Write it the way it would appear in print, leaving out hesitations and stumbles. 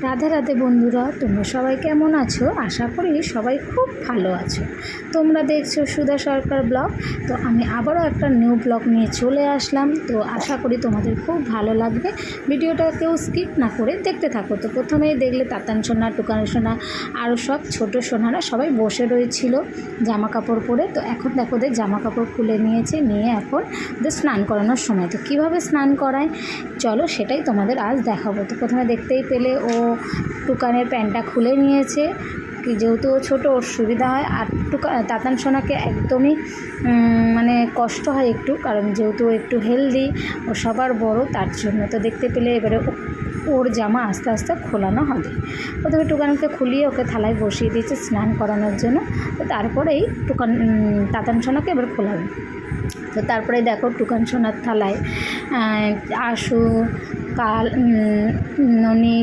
রাধে রাধে বন্ধুরা, তোমরা সবাই কেমন আছো? আশা করি সবাই খুব ভালো আছো। তোমরা দেখছো সুধা সরকার ব্লগ। তো আমি আবারও একটা নিউ ব্লগ নিয়ে চলে আসলাম। তো আশা করি তোমাদের খুব ভালো লাগবে। ভিডিওটা কেউ স্কিপ না করে দেখতে থাকো। তো প্রথমেই দেখলে তাতান সোনা, টুকান সোনা আরও সব ছোট সোনারা সবাই বসে রয়েছিল জামা কাপড় পরে। তো এখন দেখো ওদের জামা কাপড় খুলে নিয়েছে, নিয়ে এখন ওদের স্নান করানোর সময়। তো কীভাবে স্নান করায় চলো সেটাই তোমাদের আজ দেখাবো। তো প্রথমে দেখতেই পেলে ও টুকানের প্যান্টটা খুলে নিয়েছে, যেহেতু ও ছোটো ওর সুবিধা হয়। আর তাতান সোনাকে একদমই মানে কষ্ট হয় একটু, কারণ যেহেতু ও একটু হেলদি, ও সবার বড়, তার জন্য। তো দেখতে পেলে এবারে ওর জামা আস্তে আস্তে খোলানো হবে। প্রথমে টুকানকে খুলিয়ে ওকে থালায় বসিয়ে দিয়েছে স্নান করানোর জন্য। তো তারপরেই তাতান সোনাকে এবার খোলাবে। তো তারপরে দেখো টুকান সোনার থালায় আশু, ননি,